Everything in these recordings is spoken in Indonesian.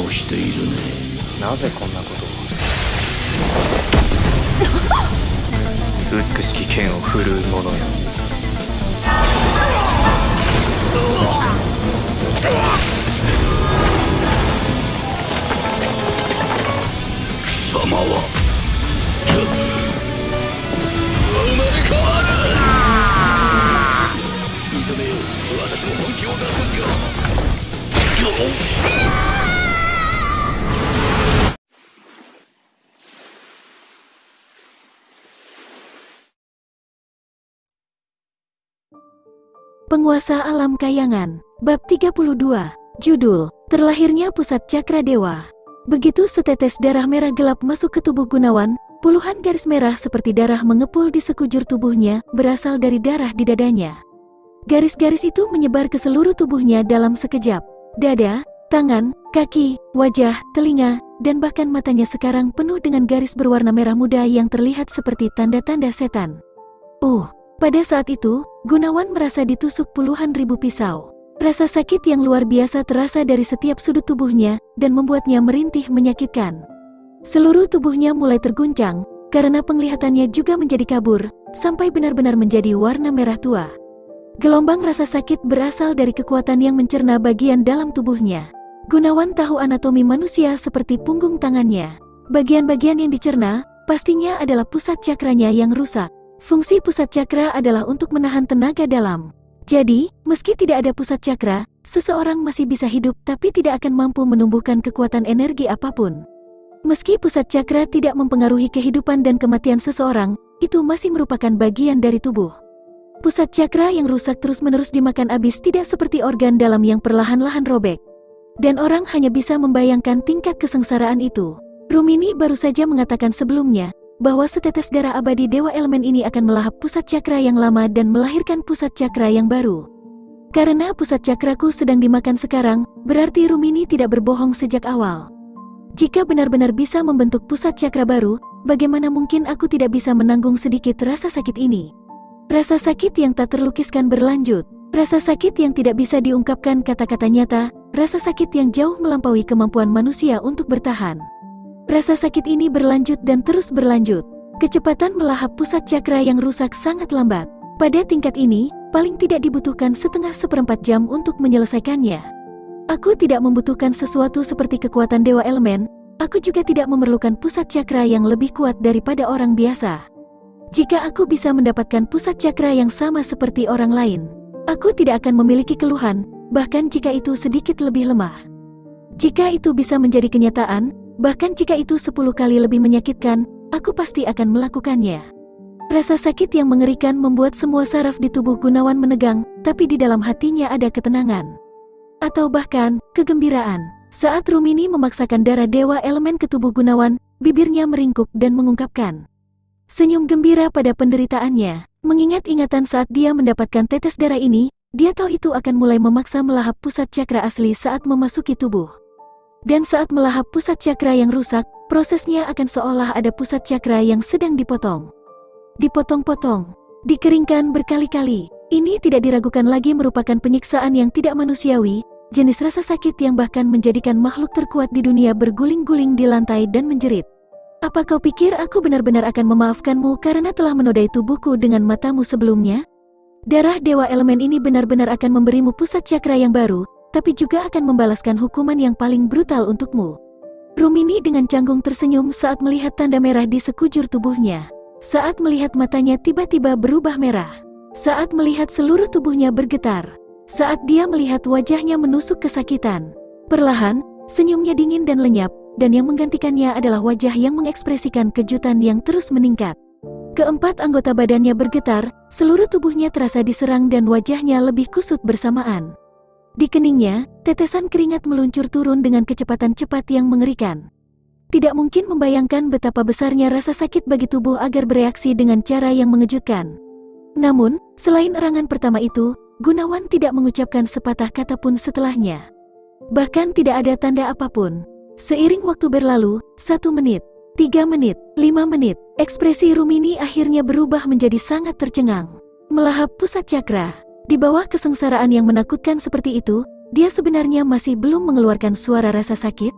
をしているね。なぜこんなことを。美しき剣を振るう者よ。貴様は生まれ変わる。認めよう、私も本気を出すよ。Penguasa Alam Kayangan, Bab 32, Judul, Terlahirnya Pusat Cakra Dewa. Begitu setetes darah merah gelap masuk ke tubuh Gunawan, puluhan garis merah seperti darah mengepul di sekujur tubuhnya, berasal dari darah di dadanya. Garis-garis itu menyebar ke seluruh tubuhnya dalam sekejap. Dada, tangan, kaki, wajah, telinga, dan bahkan matanya sekarang penuh dengan garis berwarna merah muda yang terlihat seperti tanda-tanda setan. Pada saat itu, Gunawan merasa ditusuk puluhan ribu pisau. Rasa sakit yang luar biasa terasa dari setiap sudut tubuhnya dan membuatnya merintih menyakitkan. Seluruh tubuhnya mulai terguncang, karena penglihatannya juga menjadi kabur, sampai benar-benar menjadi warna merah tua. Gelombang rasa sakit berasal dari kekuatan yang mencerna bagian dalam tubuhnya. Gunawan tahu anatomi manusia seperti punggung tangannya. Bagian-bagian yang dicerna, pastinya adalah pusat cakranya yang rusak. Fungsi pusat cakra adalah untuk menahan tenaga dalam. Jadi, meski tidak ada pusat cakra, seseorang masih bisa hidup tapi tidak akan mampu menumbuhkan kekuatan energi apapun. Meski pusat cakra tidak mempengaruhi kehidupan dan kematian seseorang, itu masih merupakan bagian dari tubuh. Pusat cakra yang rusak terus-menerus dimakan habis tidak seperti organ dalam yang perlahan-lahan robek. Dan orang hanya bisa membayangkan tingkat kesengsaraan itu. Rumini baru saja mengatakan sebelumnya, bahwa setetes darah abadi Dewa Elemen ini akan melahap pusat cakra yang lama dan melahirkan pusat cakra yang baru. Karena pusat cakraku sedang dimakan sekarang, berarti Rumini tidak berbohong sejak awal. Jika benar-benar bisa membentuk pusat cakra baru, bagaimana mungkin aku tidak bisa menanggung sedikit rasa sakit ini? Rasa sakit yang tak terlukiskan berlanjut, rasa sakit yang tidak bisa diungkapkan kata-kata nyata, rasa sakit yang jauh melampaui kemampuan manusia untuk bertahan. Rasa sakit ini berlanjut dan terus berlanjut. Kecepatan melahap pusat cakra yang rusak sangat lambat. Pada tingkat ini, paling tidak dibutuhkan seperempat jam untuk menyelesaikannya. Aku tidak membutuhkan sesuatu seperti kekuatan Dewa Elemen, aku juga tidak memerlukan pusat cakra yang lebih kuat daripada orang biasa. Jika aku bisa mendapatkan pusat cakra yang sama seperti orang lain, aku tidak akan memiliki keluhan, bahkan jika itu sedikit lebih lemah. Jika itu bisa menjadi kenyataan, bahkan jika itu 10 kali lebih menyakitkan, aku pasti akan melakukannya. Rasa sakit yang mengerikan membuat semua saraf di tubuh Gunawan menegang, tapi di dalam hatinya ada ketenangan. Atau bahkan, kegembiraan. Saat Rumini memaksakan darah Dewa Elemen ke tubuh Gunawan, bibirnya meringkuk dan mengungkapkan senyum gembira pada penderitaannya. Mengingat ingatan saat dia mendapatkan tetes darah ini, dia tahu itu akan mulai memaksa melahap pusat cakra asli saat memasuki tubuh. Dan saat melahap pusat cakra yang rusak, prosesnya akan seolah ada pusat cakra yang sedang dipotong. Dipotong-potong, dikeringkan berkali-kali. Ini tidak diragukan lagi merupakan penyiksaan yang tidak manusiawi, jenis rasa sakit yang bahkan menjadikan makhluk terkuat di dunia berguling-guling di lantai dan menjerit. Apa kau pikir aku benar-benar akan memaafkanmu karena telah menodai tubuhku dengan matamu sebelumnya? Darah Dewa Elemen ini benar-benar akan memberimu pusat cakra yang baru, tapi juga akan membalaskan hukuman yang paling brutal untukmu. Rumini dengan canggung tersenyum saat melihat tanda merah di sekujur tubuhnya. Saat melihat matanya tiba-tiba berubah merah. Saat melihat seluruh tubuhnya bergetar. Saat dia melihat wajahnya menusuk kesakitan. Perlahan, senyumnya dingin dan lenyap, dan yang menggantikannya adalah wajah yang mengekspresikan kejutan yang terus meningkat. Keempat anggota badannya bergetar, seluruh tubuhnya terasa diserang dan wajahnya lebih kusut bersamaan. Di keningnya, tetesan keringat meluncur turun dengan kecepatan cepat yang mengerikan. Tidak mungkin membayangkan betapa besarnya rasa sakit bagi tubuh agar bereaksi dengan cara yang mengejutkan. Namun, selain erangan pertama itu, Gunawan tidak mengucapkan sepatah kata pun setelahnya. Bahkan tidak ada tanda apapun. Seiring waktu berlalu, 1 menit, 3 menit, 5 menit, ekspresi Rumini akhirnya berubah menjadi sangat tercengang. Melahap pusat cakra. Di bawah kesengsaraan yang menakutkan seperti itu, dia sebenarnya masih belum mengeluarkan suara rasa sakit.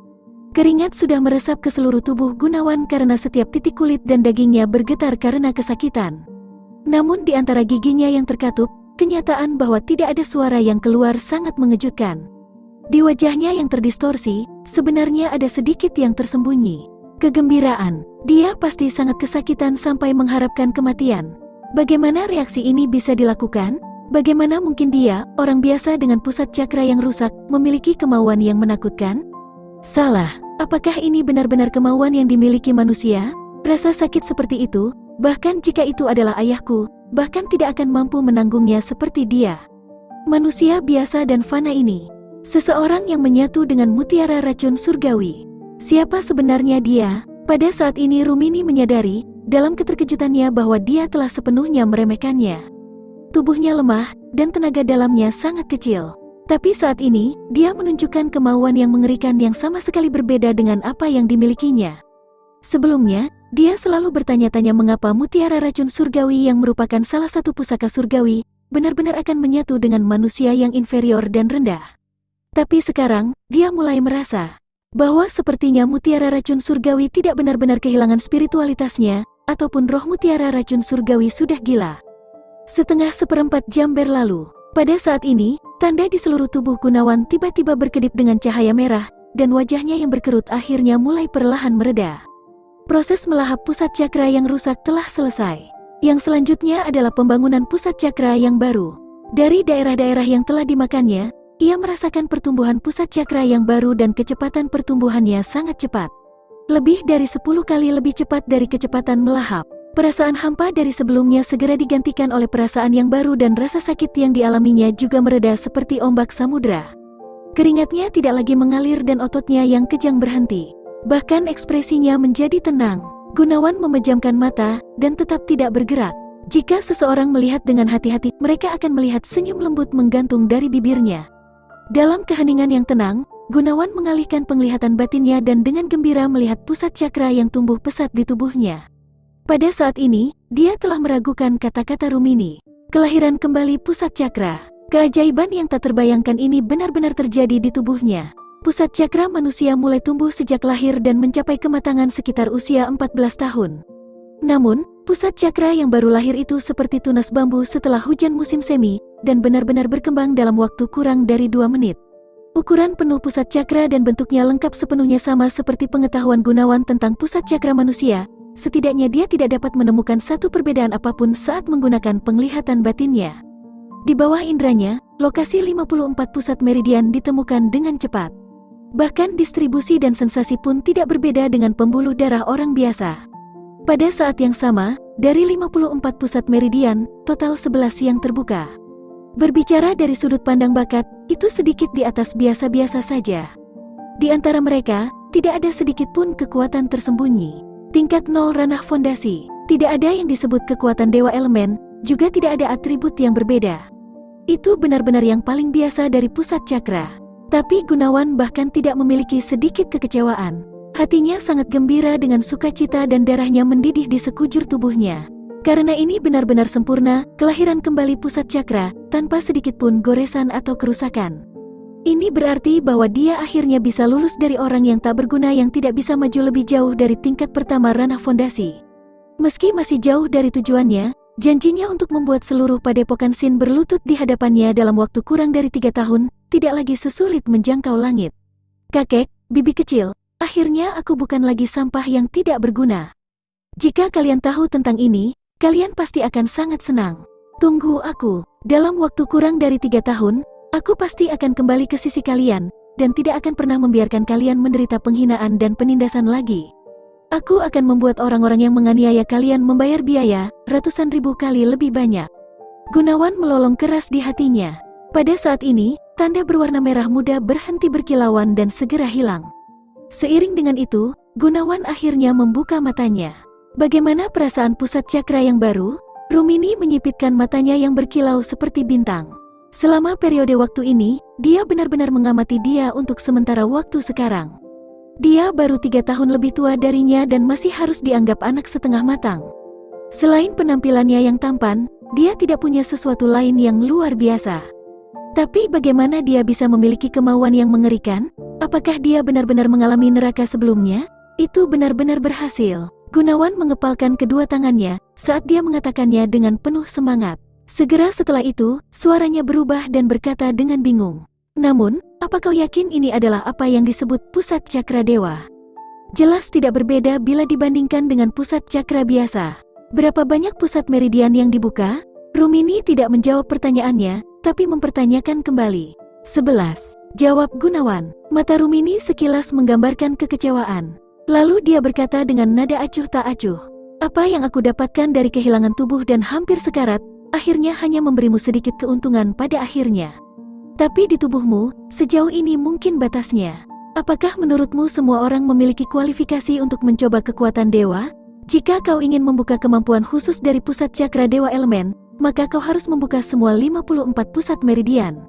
Keringat sudah meresap ke seluruh tubuh Gunawan karena setiap titik kulit dan dagingnya bergetar karena kesakitan. Namun di antara giginya yang terkatup, kenyataan bahwa tidak ada suara yang keluar sangat mengejutkan. Di wajahnya yang terdistorsi, sebenarnya ada sedikit yang tersembunyi. Kegembiraan. Dia pasti sangat kesakitan sampai mengharapkan kematian. Bagaimana reaksi ini bisa dilakukan? Bagaimana mungkin dia, orang biasa dengan pusat cakra yang rusak, memiliki kemauan yang menakutkan? Salah. Apakah ini benar-benar kemauan yang dimiliki manusia? Rasa sakit seperti itu, bahkan jika itu adalah ayahku, bahkan tidak akan mampu menanggungnya seperti dia. Manusia biasa dan fana ini. Seseorang yang menyatu dengan mutiara racun surgawi. Siapa sebenarnya dia? Pada saat ini Rumini menyadari, dalam keterkejutannya bahwa dia telah sepenuhnya meremehkannya. Tubuhnya lemah, dan tenaga dalamnya sangat kecil. Tapi saat ini, dia menunjukkan kemauan yang mengerikan yang sama sekali berbeda dengan apa yang dimilikinya. Sebelumnya, dia selalu bertanya-tanya mengapa mutiara racun surgawi yang merupakan salah satu pusaka surgawi, benar-benar akan menyatu dengan manusia yang inferior dan rendah. Tapi sekarang, dia mulai merasa bahwa sepertinya mutiara racun surgawi tidak benar-benar kehilangan spiritualitasnya, ataupun roh mutiara racun surgawi sudah gila. Setengah seperempat jam berlalu. Pada saat ini, tanda di seluruh tubuh Gunawan tiba-tiba berkedip dengan cahaya merah, dan wajahnya yang berkerut akhirnya mulai perlahan mereda. Proses melahap pusat cakra yang rusak telah selesai. Yang selanjutnya adalah pembangunan pusat cakra yang baru. Dari daerah-daerah yang telah dimakannya, ia merasakan pertumbuhan pusat cakra yang baru dan kecepatan pertumbuhannya sangat cepat. Lebih dari 10 kali lebih cepat dari kecepatan melahap. Perasaan hampa dari sebelumnya segera digantikan oleh perasaan yang baru dan rasa sakit yang dialaminya juga mereda seperti ombak samudra. Keringatnya tidak lagi mengalir dan ototnya yang kejang berhenti. Bahkan ekspresinya menjadi tenang. Gunawan memejamkan mata dan tetap tidak bergerak. Jika seseorang melihat dengan hati-hati, mereka akan melihat senyum lembut menggantung dari bibirnya. Dalam keheningan yang tenang, Gunawan mengalihkan penglihatan batinnya dan dengan gembira melihat pusat cakra yang tumbuh pesat di tubuhnya. Pada saat ini, dia telah meragukan kata-kata Rumini. Kelahiran kembali pusat cakra. Keajaiban yang tak terbayangkan ini benar-benar terjadi di tubuhnya. Pusat cakra manusia mulai tumbuh sejak lahir dan mencapai kematangan sekitar usia 14 tahun. Namun, pusat cakra yang baru lahir itu seperti tunas bambu setelah hujan musim semi, dan benar-benar berkembang dalam waktu kurang dari 2 menit. Ukuran penuh pusat cakra dan bentuknya lengkap sepenuhnya sama seperti pengetahuan Gunawan tentang pusat cakra manusia. Setidaknya dia tidak dapat menemukan satu perbedaan apapun saat menggunakan penglihatan batinnya. Di bawah indranya, lokasi 54 pusat meridian ditemukan dengan cepat. Bahkan distribusi dan sensasi pun tidak berbeda dengan pembuluh darah orang biasa. Pada saat yang sama, dari 54 pusat meridian, total 11 yang terbuka. Berbicara dari sudut pandang bakat, itu sedikit di atas biasa-biasa saja. Di antara mereka, tidak ada sedikit pun kekuatan tersembunyi. Tingkat 0 ranah fondasi, tidak ada yang disebut kekuatan dewa elemen, juga tidak ada atribut yang berbeda. Itu benar-benar yang paling biasa dari pusat cakra. Tapi Gunawan bahkan tidak memiliki sedikit kekecewaan. Hatinya sangat gembira dengan sukacita dan darahnya mendidih di sekujur tubuhnya. Karena ini benar-benar sempurna, kelahiran kembali pusat cakra, tanpa sedikit pun goresan atau kerusakan. Ini berarti bahwa dia akhirnya bisa lulus dari orang yang tak berguna yang tidak bisa maju lebih jauh dari tingkat pertama ranah fondasi. Meski masih jauh dari tujuannya, janjinya untuk membuat seluruh padepokan Sin berlutut di hadapannya dalam waktu kurang dari 3 tahun, tidak lagi sesulit menjangkau langit. Kakek, bibi kecil, akhirnya aku bukan lagi sampah yang tidak berguna. Jika kalian tahu tentang ini, kalian pasti akan sangat senang. Tunggu aku, dalam waktu kurang dari 3 tahun, aku pasti akan kembali ke sisi kalian, dan tidak akan pernah membiarkan kalian menderita penghinaan dan penindasan lagi. Aku akan membuat orang-orang yang menganiaya kalian membayar biaya, ratusan ribu kali lebih banyak. Gunawan melolong keras di hatinya. Pada saat ini, tanda berwarna merah muda berhenti berkilauan dan segera hilang. Seiring dengan itu, Gunawan akhirnya membuka matanya. Bagaimana perasaan pusat cakra yang baru? Rumini menyipitkan matanya yang berkilau seperti bintang. Selama periode waktu ini, dia benar-benar mengamati dia untuk sementara waktu sekarang. Dia baru 3 tahun lebih tua darinya dan masih harus dianggap anak setengah matang. Selain penampilannya yang tampan, dia tidak punya sesuatu lain yang luar biasa. Tapi bagaimana dia bisa memiliki kemauan yang mengerikan? Apakah dia benar-benar mengalami neraka sebelumnya? Itu benar-benar berhasil. Gunawan mengepalkan kedua tangannya saat dia mengatakannya dengan penuh semangat. Segera setelah itu, suaranya berubah dan berkata dengan bingung. Namun, apa kau yakin ini adalah apa yang disebut pusat cakra dewa? Jelas tidak berbeda bila dibandingkan dengan pusat cakra biasa. Berapa banyak pusat meridian yang dibuka? Rumini tidak menjawab pertanyaannya, tapi mempertanyakan kembali. 11. Jawab Gunawan. Mata Rumini sekilas menggambarkan kekecewaan. Lalu dia berkata dengan nada acuh tak acuh. Apa yang aku dapatkan dari kehilangan tubuh dan hampir sekarat, akhirnya hanya memberimu sedikit keuntungan pada akhirnya. Tapi di tubuhmu, sejauh ini mungkin batasnya. Apakah menurutmu semua orang memiliki kualifikasi untuk mencoba kekuatan dewa? Jika kau ingin membuka kemampuan khusus dari pusat cakra dewa elemen, maka kau harus membuka semua 54 pusat meridian.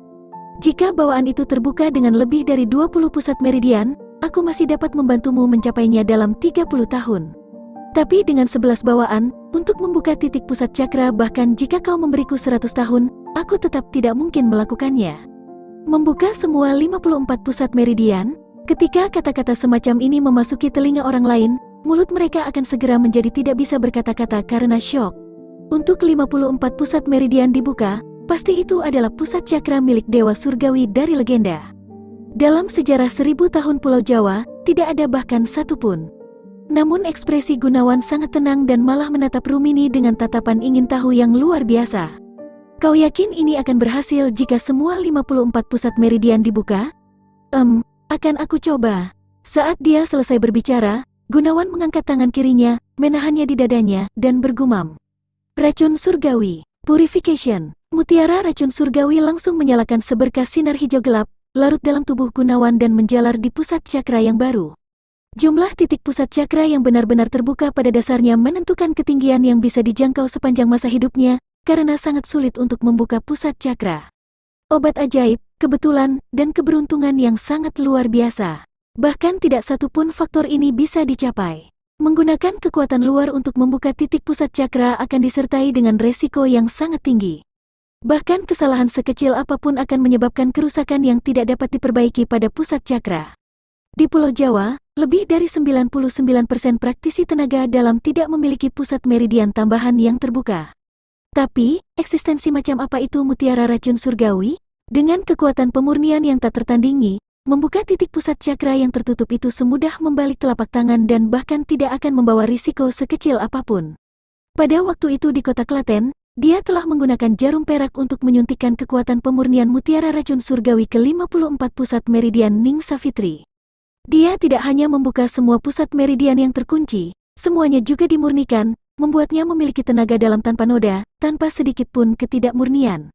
Jika bawaan itu terbuka dengan lebih dari 20 pusat meridian, aku masih dapat membantumu mencapainya dalam 30 tahun. Tapi dengan 11 bawaan, untuk membuka titik pusat cakra bahkan jika kau memberiku 100 tahun, aku tetap tidak mungkin melakukannya. Membuka semua 54 pusat meridian? Ketika kata-kata semacam ini memasuki telinga orang lain, mulut mereka akan segera menjadi tidak bisa berkata-kata karena syok. Untuk 54 pusat meridian dibuka, pasti itu adalah pusat cakra milik Dewa Surgawi dari legenda. Dalam sejarah 1000 tahun Pulau Jawa, tidak ada bahkan satu pun. Namun ekspresi Gunawan sangat tenang dan malah menatap Rumini dengan tatapan ingin tahu yang luar biasa. Kau yakin ini akan berhasil jika semua 54 pusat meridian dibuka? Akan aku coba. Saat dia selesai berbicara, Gunawan mengangkat tangan kirinya, menahannya di dadanya, dan bergumam. Racun surgawi, purification. Mutiara racun surgawi langsung menyalakan seberkas sinar hijau gelap, larut dalam tubuh Gunawan dan menjalar di pusat cakra yang baru. Jumlah titik pusat cakra yang benar-benar terbuka pada dasarnya menentukan ketinggian yang bisa dijangkau sepanjang masa hidupnya, karena sangat sulit untuk membuka pusat cakra. Obat ajaib, kebetulan, dan keberuntungan yang sangat luar biasa. Bahkan tidak satu pun faktor ini bisa dicapai. Menggunakan kekuatan luar untuk membuka titik pusat cakra akan disertai dengan resiko yang sangat tinggi. Bahkan kesalahan sekecil apapun akan menyebabkan kerusakan yang tidak dapat diperbaiki pada pusat cakra. Di Pulau Jawa, lebih dari 99% praktisi tenaga dalam tidak memiliki pusat meridian tambahan yang terbuka. Tapi, eksistensi macam apa itu mutiara racun surgawi? Dengan kekuatan pemurnian yang tak tertandingi, membuka titik pusat cakra yang tertutup itu semudah membalik telapak tangan dan bahkan tidak akan membawa risiko sekecil apapun. Pada waktu itu di kota Klaten, dia telah menggunakan jarum perak untuk menyuntikkan kekuatan pemurnian mutiara racun surgawi ke 54 pusat meridian Ning Savitri. Dia tidak hanya membuka semua pusat meridian yang terkunci, semuanya juga dimurnikan, membuatnya memiliki tenaga dalam tanpa noda, tanpa sedikit pun ketidakmurnian.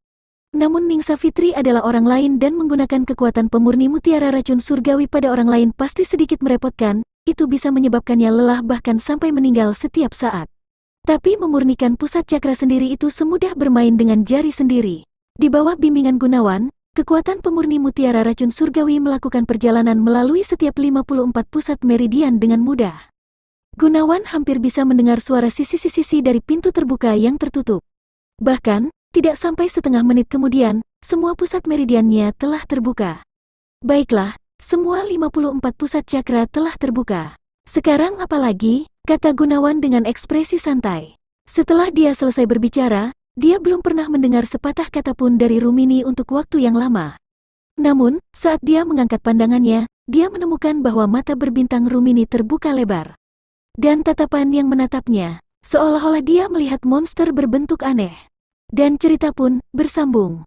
Namun Ning Savitri adalah orang lain dan menggunakan kekuatan pemurni mutiara racun surgawi pada orang lain pasti sedikit merepotkan, itu bisa menyebabkannya lelah bahkan sampai meninggal setiap saat. Tapi memurnikan pusat cakra sendiri itu semudah bermain dengan jari sendiri. Di bawah bimbingan Gunawan, kekuatan pemurni mutiara racun surgawi melakukan perjalanan melalui setiap 54 pusat meridian dengan mudah. Gunawan hampir bisa mendengar suara sisi-sisi dari pintu terbuka yang tertutup. Bahkan, tidak sampai setengah menit kemudian, semua pusat meridiannya telah terbuka. Baiklah, semua 54 pusat cakra telah terbuka. Sekarang apa lagi? Kata Gunawan dengan ekspresi santai. Setelah dia selesai berbicara, dia belum pernah mendengar sepatah kata pun dari Rumini untuk waktu yang lama. Namun, saat dia mengangkat pandangannya, dia menemukan bahwa mata berbintang Rumini terbuka lebar. Dan tatapan yang menatapnya, seolah-olah dia melihat monster berbentuk aneh. Dan cerita pun bersambung.